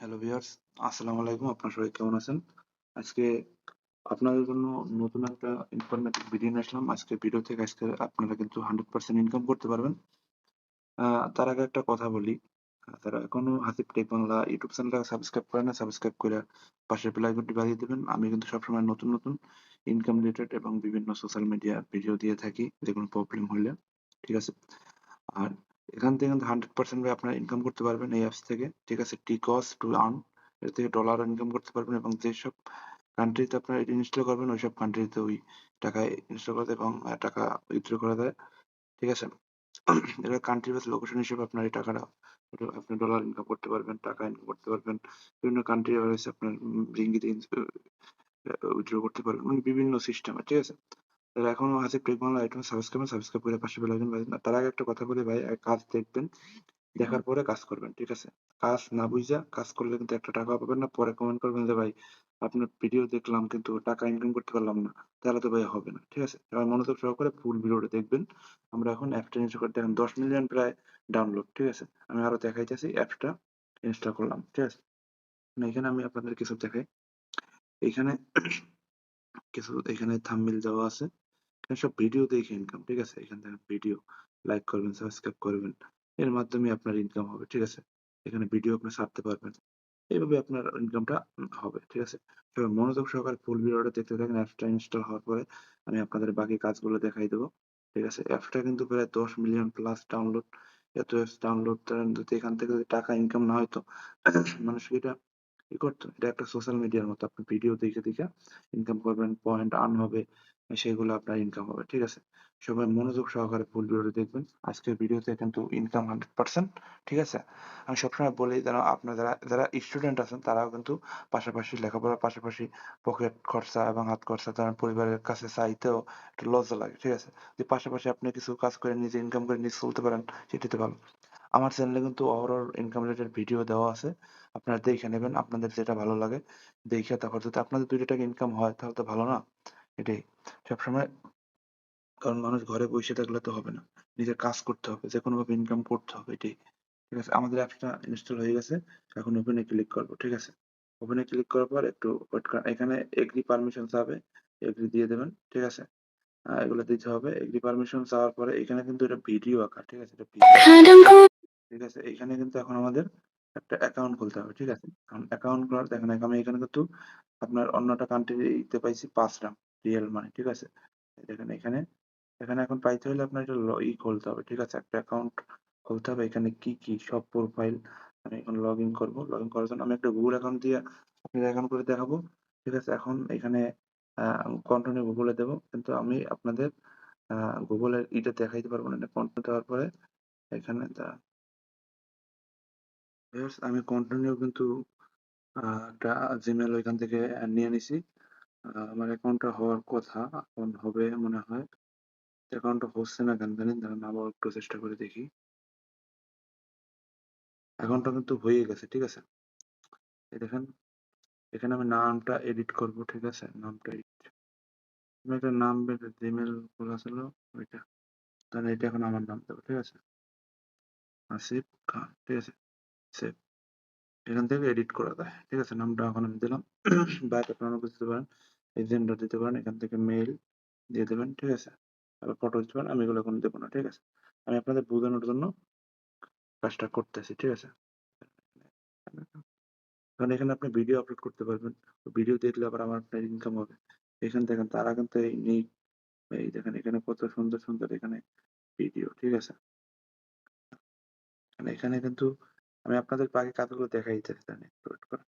Hello viewers, আসসালামু আলাইকুম। আপনারা সবাই কেমন আছেন? আজকে আপনাদের জন্য নতুন একটা ইনফরমেটিভ ভিডিও নিয়ে আসলাম। আজকের ভিডিও থেকে আজকে আপনারা কিন্তু 100% ইনকাম করতে পারবেন। আ তার আগে একটা কথা বলি। যারা এখনো হাসিব টেক বাংলা ইউটিউব চ্যানেলটা সাবস্ক্রাইব করেন নাই, সাবস্ক্রাইব কইরা পাশের বেল আইকনটি বাজিয়ে দিবেন। আমি কিন্তু সবসময় নতুন ইনকাম রিলেটেড এবং বিভিন্ন সোশ্যাল মিডিয়া ভিডিও দিয়ে থাকি, যেকোনো প্রবলেম হইলে। ঠিক আছে? আর এখান থেকে কিন্তু 100% ভাই আপনারা ইনকাম করতে পারবেন এই অ্যাপস থেকে। ঠিক আছে? T-Cost to earn এর থেকে ডলার ইনকাম করতে পারবেন এবং যেসব কান্ট্রিতে আপনারা এটা ইনস্টল করবেন ওইসব কান্ট্রিতে ওই টাকা ইনস্টল করা যায় এবং টাকা উইথড্র করা যায়। ঠিক আছে? এটা কান্ট্রি বেস লোকেশন হিসেবে আপনার এই টাকাটা আপনি ডলার ইনকাম করতে পারবেন, টাকা ইনকাম করতে পারবেন। বিভিন্ন কান্ট্রি ওয়াইজ আপনার রিঙ্গিত উইথড্র করতে পারবেন। মানে বিভিন্ন সিস্টেমে। ঠিক আছে? যারা এখনো Hasib tech Bangla item subscribe করে পাশে বেল আইকন বাজিয়ে দিন। তার আগে একটা কথা বলি ভাই, কাজ দেখবেন, দেখার পরে কাজ করবেন। ঠিক আছে? কাজ না বুইঝা কাজ করলে কিন্তু একটা টাকাও পাবেন না। পরে কমেন্ট করবেন যে, "ভাই আপনার ভিডিও দেখলাম কিন্তু টাকা ইনকাম করতে পারলাম না।" তাহলে তো ভাই হবে না। ঠিক আছে? সবাই মনোযোগ সহকারে ফুল ভিডিওটা দেখবেন। আমরা এখন অ্যাপটা ইনস্টল করে দেখেন 10 মিলিয়ন প্রায় ডাউনলোড। ঠিক আছে? আমি আরো দেখাইতেছি অ্যাপসটা ইনস্টল করলাম। ঠিক আছে? এখানে আমি আপনাদের কিছু দেখাই। এইখানে এখানে থাম্বনেইল দেওয়া আছে। এখানে সব ভিডিও দেখে ইনকাম। ঠিক আছে? এখান থেকে ভিডিও লাইক করবেন, সাবস্ক্রাইব করবেন। এর মাধ্যমে আপনার ইনকাম হবে। ঠিক আছে? এখানে ভিডিও আপনি ছাড়তে পারবেন। এভাবে আপনার ইনকামটা হবে। ঠিক আছে? সবাই মনোযোগ সহকারে ফুল ভিডিওটা দেখতে থাকেন। অ্যাপসটা ইনস্টল হওয়ার পরে আমি আপনাদের বাকি কাজগুলো দেখাই দেব। ঠিক আছে? অ্যাপসটা কিন্তু প্রায় ১০ মিলিয়ন প্লাস ডাউনলোড। এত অ্যাপস ডাউনলোড করেন যদি এখান থেকে যদি টাকা ইনকাম না হইতো মানুষ কি এটা করতো? এটা একটা সোশ্যাল মিডিয়ার মতো। আপনি ভিডিও দেখে ইনকাম করবেন, পয়েন্ট আর্ন হবে। সেগুলো আপনার ইনকাম হবে। ঠিক আছে? সবাই মনোযোগ সহকারে ফুল ভিডিওটা দেখবেন। আজকের ভিডিওতে কিন্তু ইনকাম 100%। ঠিক আছে? আমি সবসময় বলি যেন আপনার যারা স্টুডেন্ট আছেন তারাও কিন্তু পাশাপাশি লেখাপড়ার পাশাপাশি পকেট খরচা এবং হাত খরচা তার পরিবারের কাছে চাইতেও একটু লজ্জা লাগে। ঠিক আছে? যে পাশাপাশি আপনি কিছু কাজ করে নিজে ইনকাম করে নিজে চলতে পারেন সেটাই তো ভালো। আমার চ্যানেলে কিন্তু ওভারঅল ইনকাম রিলেটেড ভিডিও দেওয়া আছে। আপনারা দেখে নেবেন। আপনাদের যেটা ভালো লাগে দেইখা তারপর যদি আপনাদের ২ টা টাকা ইনকাম হয় তাহলে তো ভালো না? এটাই। সবসময় কারণ মানুষ ঘরে বইসে থাকলে তো হবে না। নিজের কাজ করতে হবে। যেকোনোভাবে ইনকাম করতে হবে এটাই। ঠিক আছে? আমাদের অ্যাপসটা ইনস্টল হয়ে গেছে। এখন ওপেন এ ক্লিক করব। ঠিক আছে? ওপেন এ ক্লিক করার পর একটু ওয়েট করেন। এখানে এগ্রি পারমিশন চাবে। এগ্রি দিয়ে দেবেন। ঠিক আছে? এগুলো দিতে হবে। এগ্রি পারমিশন চাওয়ার পরে এখানে কিন্তু এটা ভিডিও আঁকা। ঠিক আছে? এটা ভিডিও। ঠিক আছে? এইখানে কিন্তু এখন আমাদের একটা অ্যাকাউন্ট খুলতে হবে। ঠিক আছে? এখন অ্যাকাউন্ট খোলার দেখেন আমি এখানে কিন্তু আপনার অন্যটা কান্ট্রিতে পাইছি ৳৫ রিয়াল মানি। ঠিক আছে? এই দেখেন এখানে এখন পাইতে হলে আপনার এটা খুলতে হবে। ঠিক আছে? একটা অ্যাকাউন্ট খুলতে হবে। এখানে কি সব প্রোফাইল আমি এখন লগইন করব। লগইন করার জন্য আমি একটা গুগল অ্যাকাউন্ট দিয়ে আপনাদের অ্যাকাউন্ট করে দেখাবো। ঠিক আছে? এখন এখানে আ কন্টিনিউ গুগলে দেব। কিন্তু আমি আপনাদের আ গুগলের দেখাইতে পারব না। এটা কন্টিনিউ দেওয়ার পরে এখানে ভিউয়ার্স আমি কন্টিনিউ কিন্তু একটা জিমেইল ওইখান থেকে নিয়ে নিছি। আমার অ্যাকাউন্টটা হওয়ার কথা। এখন হবে মনে হয়। অ্যাকাউন্টটা হচ্ছে না কেন জানি? দাঁড়ান আবার একটু চেষ্টা করে দেখি। অ্যাকাউন্টটা কিন্তু হয়ে গেছে। ঠিক আছে? এই দেখেন এখানে আমি নামটা এডিট করব। ঠিক আছে? নামটা আমি একটা নাম জিমেইল খোলা ছিল ওইটা। তাহলে এটা এখন আমার নাম দেব। ঠিক আছে? আসিফ খান। ঠিক আছে? সেভ। এখান থেকে এডিট করা যায়। ঠিক আছে? নামটা এখন আমি দিলাম। বা আপনারা অন্য কিছু দিতে পারেন। এই জেন্ডার দিতে পারেন। এখান থেকে মেইল দিয়ে দিবেন। ঠিক আছে? তারপর ফটো দিতে পারেন। আমি এগুলো এখন দেব না। ঠিক আছে? আমি আপনাদের বোঝানোর জন্য কাজটা করতেছি। ঠিক আছে? কারণ এখানে আপনি ভিডিও আপলোড করতে পারবেন। ভিডিও দেখলে আবার আমার আপনার ইনকাম হবে। এখানে দেখেন তারা কিন্তু এই দেখেন এখানে কত সুন্দর এখানে ভিডিও। ঠিক আছে? এখানে কিন্তু আমি আপনাদের বাকি কাজগুলো দেখাই দিতেছি দাঁড়ান একটু ওয়েট করেন।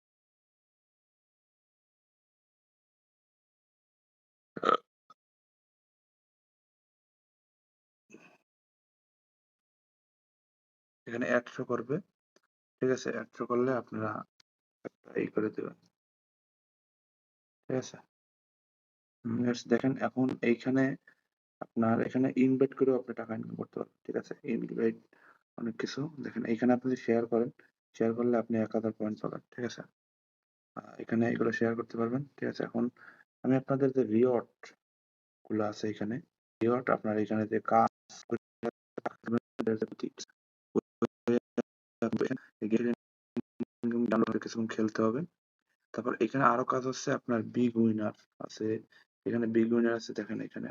এখানে এড শো করবে। ঠিক আছে? এড শো করলে আপনারা একটা করে দিবেন। ঠিক আছে? দেখেন এখন এইখানে আপনার এখানে ইনভাইট করেও আপনি টাকা ইনকাম করতে পারবেন। ঠিক আছে? ইনভাইট অনেক কিছু। দেখেন এইখানে আপনি যদি শেয়ার করেন, শেয়ার করলে আপনি ১,০০০ পয়েন্ট পাবেন। ঠিক আছে? এখানে এগুলো শেয়ার করতে পারবেন। ঠিক আছে? এখন আমি আপনাদের যে রিওয়ার্ড গুলো আছে এখানে, রিওয়ার্ড আপনার এখানে যে কাজ করে ডাউনলোড করে কিছুক্ষণ খেলতে হবে। তারপর এখানে আরো কাজ হচ্ছে আপনার বিগ উইনার আছে। এখানে বিগ উইনার আছে দেখেন এখানে।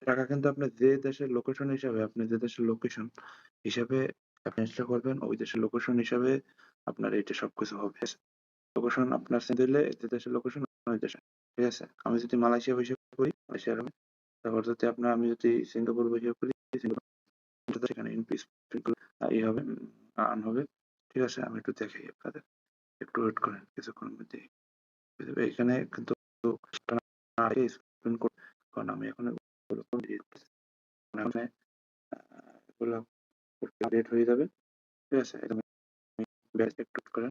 টাকা কিন্তু আপনার যে দেশের লোকেশন হিসাবে আপনি যে দেশের লোকেশন হিসাবে আপনি ইনস্টল করবেন ওই দেশের লোকেশন হিসাবে আপনার এটা সবকিছু হবে। লোকেশন আপনার সেন্ড দিলে যে দেশের লোকেশন ওই দেশে। ঠিক আছে? আমি যদি মালয়েশিয়া বইসা করি মালয়েশিয়ার হবে। তারপর যদি আপনার আমি যদি সিঙ্গাপুর বইসা করি সিঙ্গাপুর সেখানে ইনপিস হবে আর্ন হবে। ঠিক আছে? আমি একটু দেখাই আপনাদের। একটু ওয়েট করেন কিছুক্ষণের মধ্যেই। এখানে কিন্তু স্ক্রিন কারণ আমি এখন মানে এগুলো আপডেট হয়ে যাবে। ঠিক আছে? এটা একটু করেন।